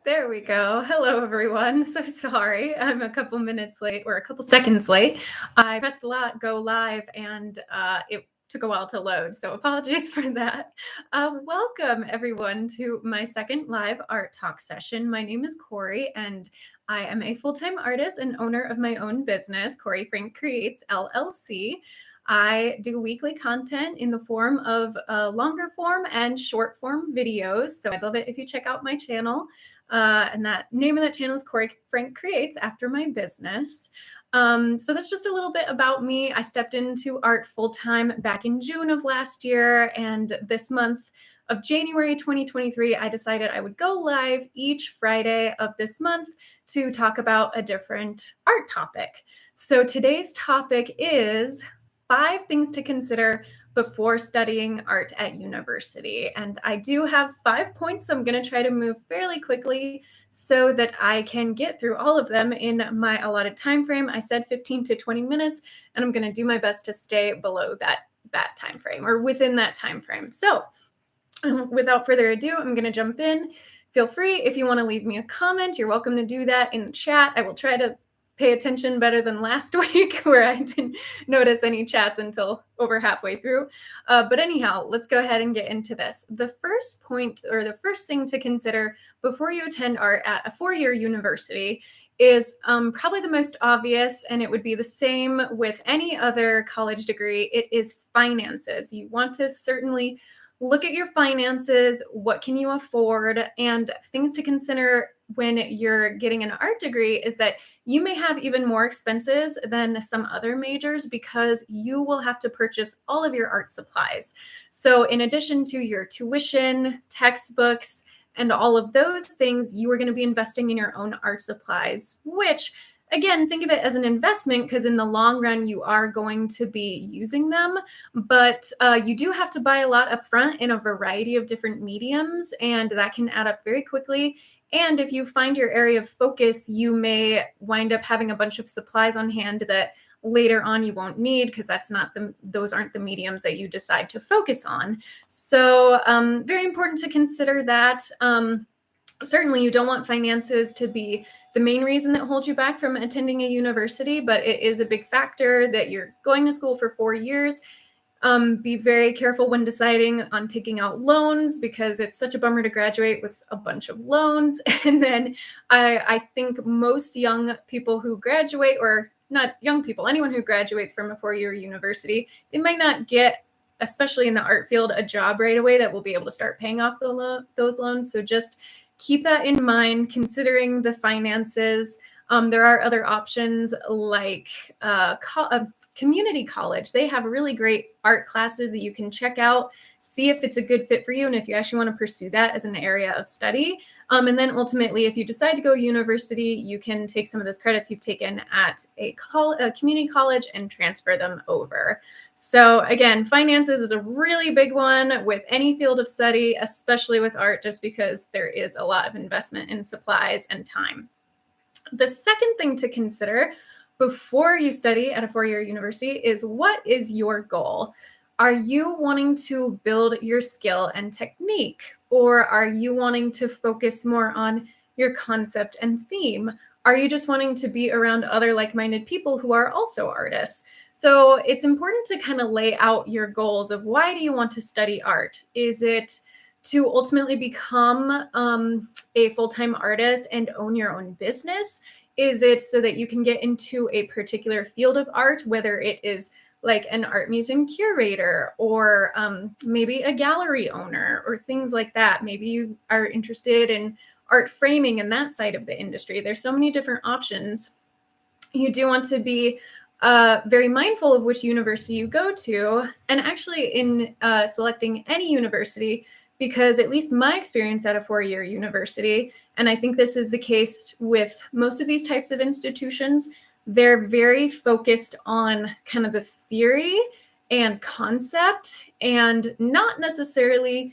There we go. Hello, everyone. So sorry. I'm a couple minutes late or a couple seconds late. I pressed go live and it took a while to load. So apologies for that. Welcome, everyone, to my second live art talk session. My name is Corey, and I am a full time artist and owner of my own business, Corey Frank Creates LLC. I do weekly content in the form of longer form and short form videos. So I'd love it if you check out my channel. And that name of that channel is Corey Frank Creates, after my business. So that's just a little bit about me. I stepped into art full time back in June of last year, and this month of January 2023, I decided I would go live each Friday of this month to talk about a different art topic. So today's topic is 5 things to consider before studying art at university. And I do have 5 points, so I'm going to try to move fairly quickly so that I can get through all of them in my allotted time frame. I said 15 to 20 minutes, and I'm going to do my best to stay below that time frame or within that time frame. So, without further ado, I'm going to jump in. Feel free, if you want to leave me a comment, you're welcome to do that in the chat. I will try to pay attention better than last week, where I didn't notice any chats until over halfway through. But anyhow, let's go ahead and get into this. The first point, or the first thing to consider before you attend art at a 4-year university, is probably the most obvious, and it would be the same with any other college degree. It is finances. You want to certainly look at your finances, what can you afford, and things to consider when you're getting an art degree is that you may have even more expenses than some other majors because you will have to purchase all of your art supplies. So in addition to your tuition, textbooks, and all of those things, you are going to be investing in your own art supplies, which, again, think of it as an investment because in the long run, you are going to be using them. But you do have to buy a lot up front in a variety of different mediums, and that can add up very quickly. And if you find your area of focus, you may wind up having a bunch of supplies on hand that later on you won't need because those aren't the mediums that you decide to focus on. So very important to consider that. Certainly, you don't want finances to be the main reason that holds you back from attending a university, but it is a big factor that you're going to school for 4 years. Be very careful when deciding on taking out loans because it's such a bummer to graduate with a bunch of loans. And then I think most young people who graduate, or not young people, anyone who graduates from a 4-year university, they might not get, especially in the art field, a job right away that will be able to start paying off those loans. So just keep that in mind, considering the finances. There are other options like community college. They have really great art classes that you can check out, see if it's a good fit for you, and if you actually want to pursue that as an area of study. And then ultimately, if you decide to go university, you can take some of those credits you've taken at a community college and transfer them over. So again, finances is a really big one with any field of study, especially with art, just because there is a lot of investment in supplies and time. The second thing to consider before you study at a 4-year university is, what is your goal? Are you wanting to build your skill and technique, or are you wanting to focus more on your concept and theme? Are you just wanting to be around other like-minded people who are also artists? So it's important to kind of lay out your goals of, why do you want to study art? Is it to ultimately become a full-time artist and own your own business? Is it so that you can get into a particular field of art, whether it is like an art museum curator or maybe a gallery owner or things like that? Maybe you are interested in art framing and that side of the industry. There's so many different options. You do want to be very mindful of which university you go to, and actually in selecting any university, because at least my experience at a 4-year university, and I think this is the case with most of these types of institutions, they're very focused on kind of the theory and concept, and not necessarily,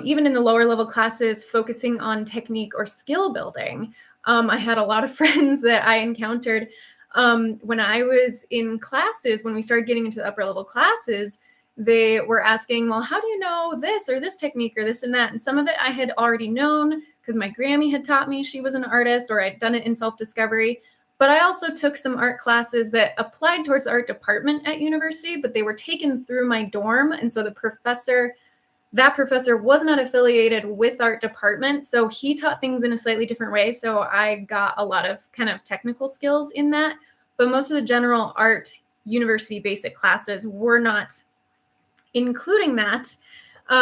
even in the lower level classes, focusing on technique or skill building. I had a lot of friends that I encountered when I was in classes, when we started getting into the upper level classes, they were asking, well, how do you know this or this technique or this and that? And some of it I had already known because my Grammy had taught me she was an artist, or I'd done it in self-discovery. But I also took some art classes that applied towards the art department at university, but they were taken through my dorm. And so that professor was not affiliated with art department. So he taught things in a slightly different way. So I got a lot of kind of technical skills in that. But most of the general art university basic classes were not including that,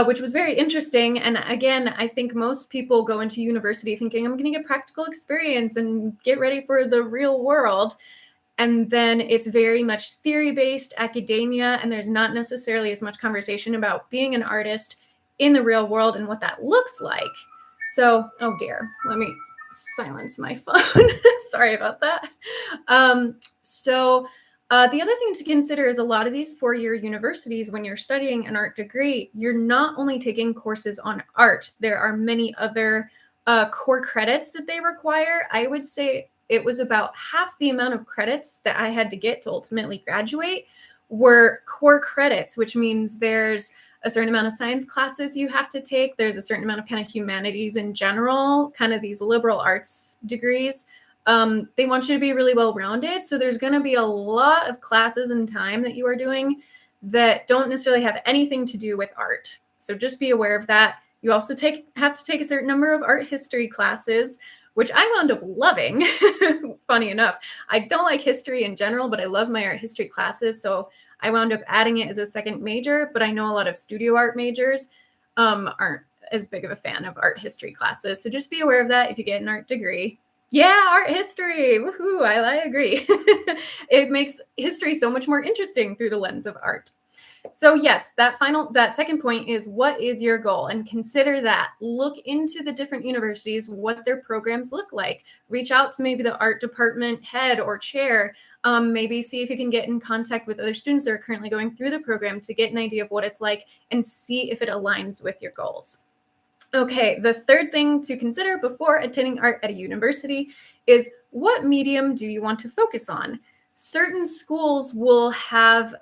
which was very interesting. And again, I think most people go into university thinking, I'm going to get practical experience and get ready for the real world. And then it's very much theory-based academia, and there's not necessarily as much conversation about being an artist in the real world and what that looks like. So, oh dear, let me silence my phone. Sorry about that. The other thing to consider is a lot of these four-year universities, when you're studying an art degree, you're not only taking courses on art. There are many other core credits that they require. I would say it was about half the amount of credits that I had to get to ultimately graduate were core credits, which means there's a certain amount of science classes you have to take. There's a certain amount of kind of humanities in general, kind of these liberal arts degrees. They want you to be really well-rounded. So there's going to be a lot of classes and time that you are doing that don't necessarily have anything to do with art. So just be aware of that. You also have to take a certain number of art history classes, which I wound up loving. Funny enough, I don't like history in general, but I love my art history classes. So I wound up adding it as a second major, but I know a lot of studio art majors aren't as big of a fan of art history classes. So just be aware of that if you get an art degree. Yeah, art history. Woohoo, I agree. It makes history so much more interesting through the lens of art. So yes, that second point is, what is your goal? And consider that. Look into the different universities, what their programs look like. Reach out to maybe the art department head or chair. Maybe see if you can get in contact with other students that are currently going through the program to get an idea of what it's like and see if it aligns with your goals. Okay, the third thing to consider before attending art at a university is, what medium do you want to focus on? Certain schools will have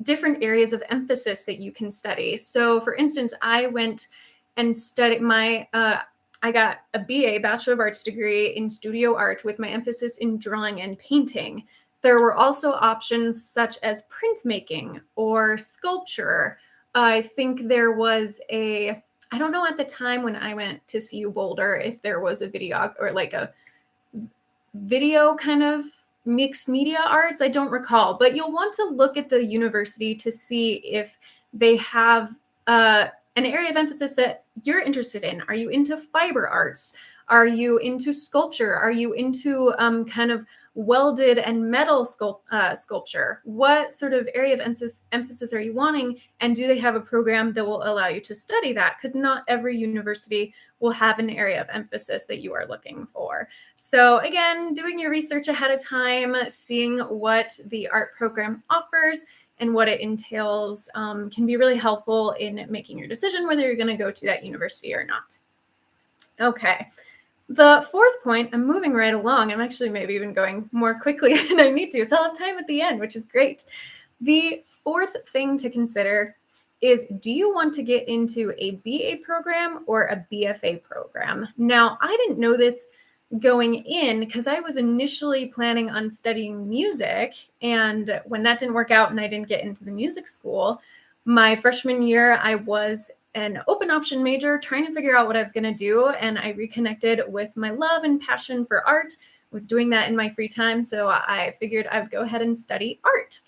different areas of emphasis that you can study. So for instance, I went and studied I got a BA, Bachelor of Arts degree in studio art with my emphasis in drawing and painting. There were also options such as printmaking or sculpture. I think there was I don't know at the time when I went to CU Boulder if there was a video or like a video kind of mixed media arts. I don't recall, but you'll want to look at the university to see if they have an area of emphasis that you're interested in. Are you into fiber arts? Are you into sculpture? Are you into kind of welded and metal sculpture? What sort of area of emphasis are you wanting? And do they have a program that will allow you to study that? Because not every university will have an area of emphasis that you are looking for. So again, doing your research ahead of time, seeing what the art program offers and what it entails can be really helpful in making your decision whether you're going to go to that university or not. Okay. The fourth point, I'm moving right along. I'm actually maybe even going more quickly than I need to, so I'll have time at the end, which is great. The fourth thing to consider is, do you want to get into a BA program or a BFA program? Now, I didn't know this going in because I was initially planning on studying music. And when that didn't work out and I didn't get into the music school, my freshman year, I was an open option major trying to figure out what I was going to do. And I reconnected with my love and passion for art, was doing that in my free time. So I figured I would go ahead and study art.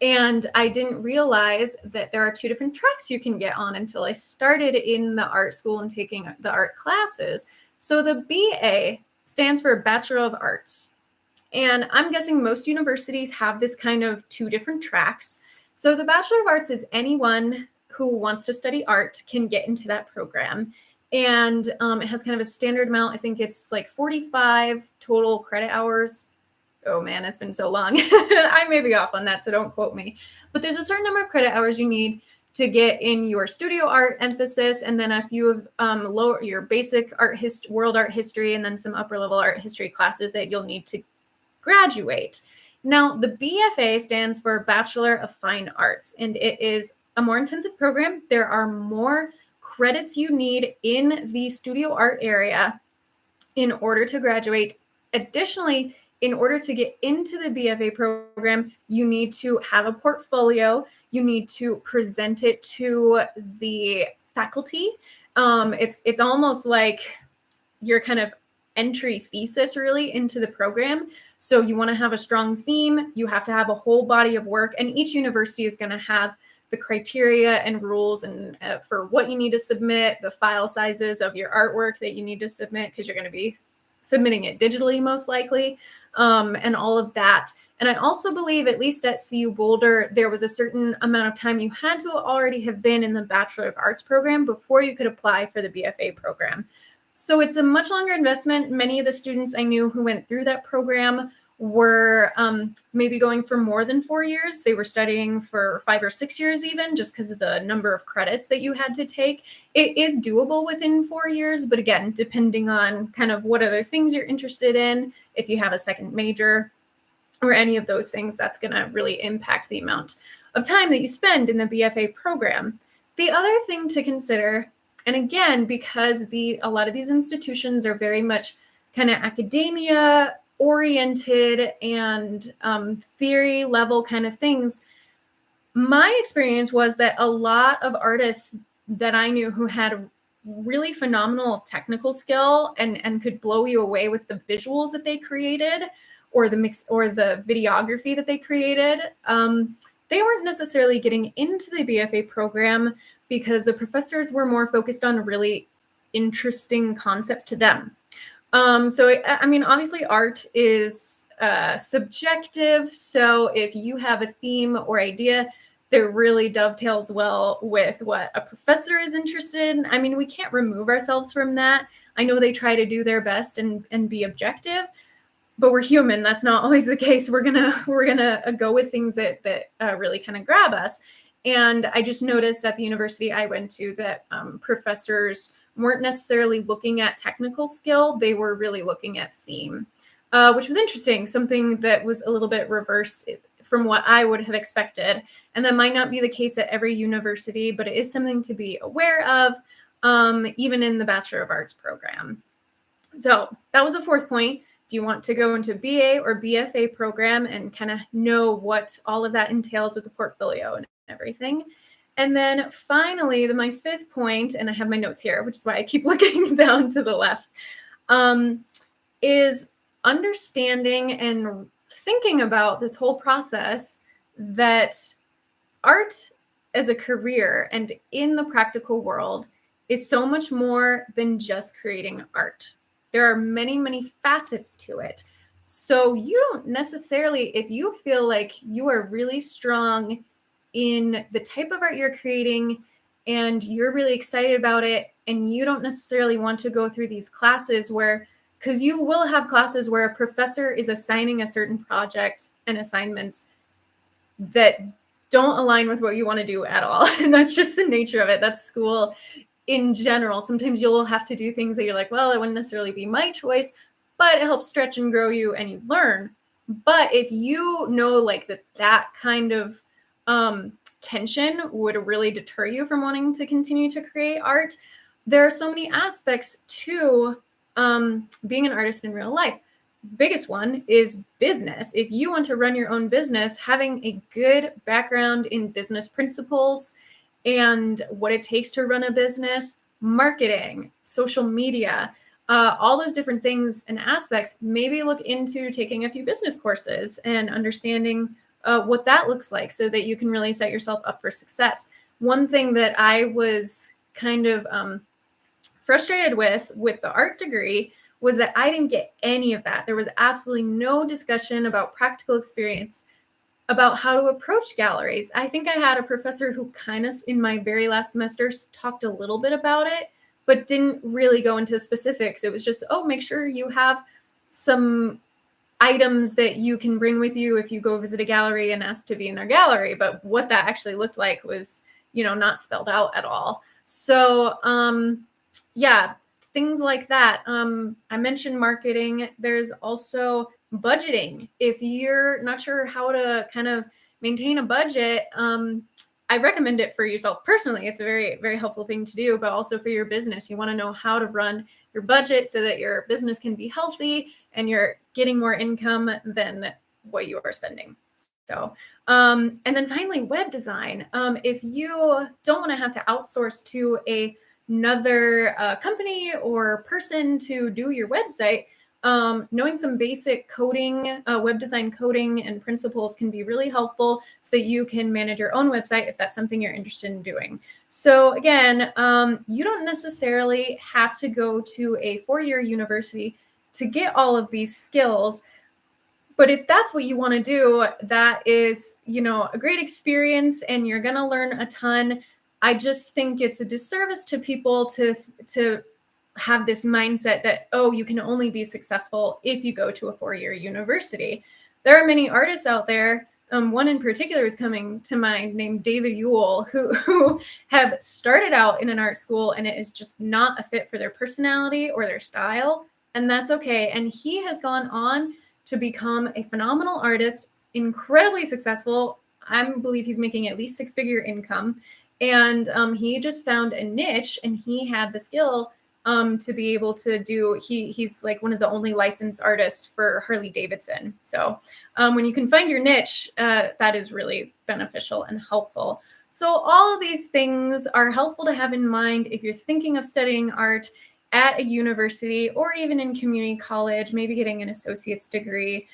And I didn't realize that there are two different tracks you can get on until I started in the art school and taking the art classes. So the BA stands for Bachelor of Arts. And I'm guessing most universities have this kind of two different tracks. So the Bachelor of Arts is anyone who wants to study art can get into that program. And it has kind of a standard amount. I think it's like 45 total credit hours. Oh man, it's been so long. I may be off on that, so don't quote me. But there's a certain number of credit hours you need to get in your studio art emphasis, and then a few of your basic world art history, and then some upper level art history classes that you'll need to graduate. Now, the BFA stands for Bachelor of Fine Arts, and it is a more intensive program. There are more credits you need in the studio art area in order to graduate. Additionally, in order to get into the BFA program, you need to have a portfolio. You need to present it to the faculty. It's almost like your kind of entry thesis really into the program. So you want to have a strong theme. You have to have a whole body of work, and each university is going to have the criteria and rules and for what you need to submit, the file sizes of your artwork that you need to submit, because you're going to be submitting it digitally most likely, and all of that. And I also believe, at least at CU Boulder, there was a certain amount of time you had to already have been in the Bachelor of Arts program before you could apply for the BFA program. So it's a much longer investment. Many of the students I knew who went through that program were maybe going for more than 4 years. They were studying for 5 or 6 years even, just because of the number of credits that you had to take. It is doable within 4 years, but again, depending on kind of what other things you're interested in, if you have a second major or any of those things, that's going to really impact the amount of time that you spend in the BFA program. The other thing to consider, and again, because a lot of these institutions are very much kind of academia oriented and theory level kind of things, my experience was that a lot of artists that I knew who had really phenomenal technical skill and could blow you away with the visuals that they created, or the mix or the videography that they created, they weren't necessarily getting into the BFA program because the professors were more focused on really interesting concepts to them. So, I mean, obviously art is subjective. So if you have a theme or idea that really dovetails well with what a professor is interested in, I mean, we can't remove ourselves from that. I know they try to do their best and be objective, but we're human. That's not always the case. We're gonna go with things that really kind of grab us. And I just noticed at the university I went to that professors weren't necessarily looking at technical skill. They were really looking at theme, which was interesting, something that was a little bit reverse from what I would have expected. And that might not be the case at every university, but it is something to be aware of, even in the Bachelor of Arts program. So that was a fourth point. Do you want to go into BA or BFA program and kind of know what all of that entails with the portfolio and everything? And then finally, my fifth point, and I have my notes here, which is why I keep looking down to the left, is understanding and thinking about this whole process that art as a career and in the practical world is so much more than just creating art. There are many, many facets to it. So you don't necessarily, if you feel like you are really strong in the type of art you're creating and you're really excited about it, and you don't necessarily want to go through these classes where, because you will have classes where a professor is assigning a certain project and assignments that don't align with what you want to do at all. And that's just the nature of it. That's school in general. Sometimes you'll have to do things that you're like, well, it wouldn't necessarily be my choice, but it helps stretch and grow you and you learn. But if you know like that kind of tension would really deter you from wanting to continue to create art, there are so many aspects to being an artist in real life. Biggest one is business. If you want to run your own business, having a good background in business principles and what it takes to run a business, marketing, social media, all those different things and aspects, maybe look into taking a few business courses and understanding what that looks like so that you can really set yourself up for success. One thing that I was kind of frustrated with the art degree was that I didn't get any of that. There was absolutely no discussion about practical experience, about how to approach galleries. I think I had a professor who kind of in my very last semester talked a little bit about it, but didn't really go into specifics. It was just, oh, make sure you have some items that you can bring with you if you go visit a gallery and ask to be in their gallery. But what that actually looked like was, not spelled out at all. So, yeah, things like that. I mentioned marketing. There's also budgeting. If you're not sure how to kind of maintain a budget, I recommend it for yourself personally. It's a very, very helpful thing to do, but also for your business. You want to know how to run your budget so that your business can be healthy and you're getting more income than what you are spending. So, and then finally, web design. If you don't want to have to outsource to another company or person to do your website, knowing some basic coding, web design coding and principles can be really helpful so that you can manage your own website if that's something you're interested in doing. So again, you don't necessarily have to go to a 4-year university to get all of these skills. But if that's what you want to do, that is, a great experience and you're going to learn a ton. I just think it's a disservice to people to have this mindset that, oh, you can only be successful if you go to a 4-year university. There are many artists out there. One in particular is coming to mind named David Ewell, who have started out in an art school and it is just not a fit for their personality or their style. And that's okay. And he has gone on to become a phenomenal artist, incredibly successful. I believe he's making at least 6-figure income. And he just found a niche and he had the skill to be able to do, he's like one of the only licensed artists for Harley Davidson. So when you can find your niche, that is really beneficial and helpful. So all of these things are helpful to have in mind if you're thinking of studying art at a university or even in community college, maybe getting an associate's degree.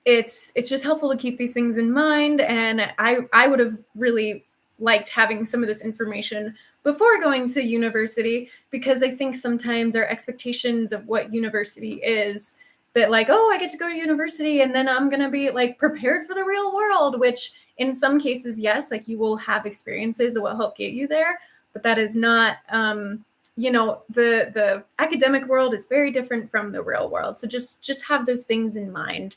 It's just helpful to keep these things in mind. And I would have really liked having some of this information before going to university, because I think sometimes our expectations of what university is that like, oh, I get to go to university and then I'm going to be like prepared for the real world, which in some cases, yes, like you will have experiences that will help get you there, but that is not, the academic world is very different from the real world. So just have those things in mind.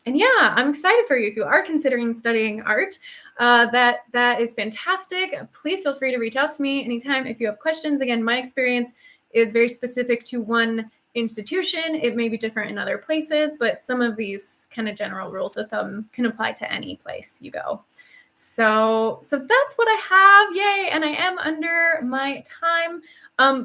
And yeah, I'm excited for you if you are considering studying art. That is fantastic. Please feel free to reach out to me anytime if you have questions. Again, my experience is very specific to one institution. It may be different in other places, but some of these kind of general rules of thumb can apply to any place you go. So that's what I have. Yay. And I am under my time.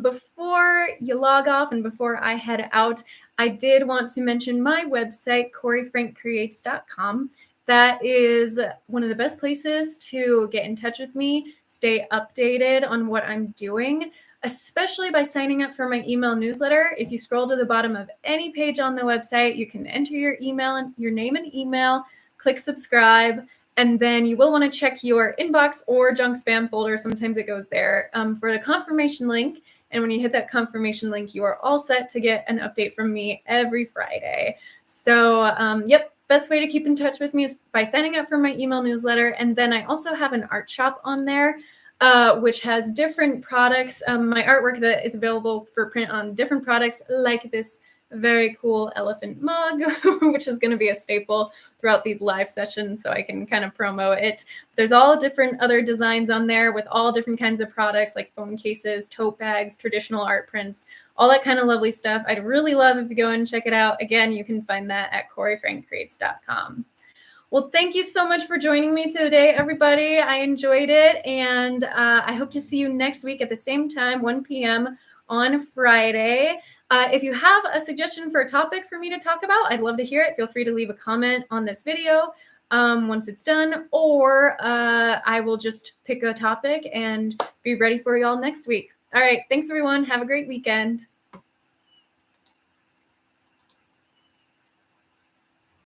Before you log off and before I head out, I did want to mention my website, CoreyFrankCreates.com. That is one of the best places to get in touch with me, stay updated on what I'm doing, especially by signing up for my email newsletter. If you scroll to the bottom of any page on the website, you can enter your email, your name and email, click subscribe, and then you will want to check your inbox or junk spam folder. Sometimes it goes there for the confirmation link. And when you hit that confirmation link, you are all set to get an update from me every Friday. So, yep, best way to keep in touch with me is by signing up for my email newsletter. And then I also have an art shop on there, which has different products. My artwork that is available for print on different products, like this very cool elephant mug, which is going to be a staple throughout these live sessions, so I can kind of promo it. There's all different other designs on there with all different kinds of products like phone cases, tote bags, traditional art prints, all that kind of lovely stuff. I'd really love if you go and check it out. Again, you can find that at CoreyFrankCreates.com. Well, thank you so much for joining me today, everybody. I enjoyed it, and I hope to see you next week at the same time, 1 p.m. on Friday. If you have a suggestion for a topic for me to talk about, I'd love to hear it. Feel free to leave a comment on this video once it's done, or I will just pick a topic and be ready for you all next week. All right. Thanks, everyone. Have a great weekend.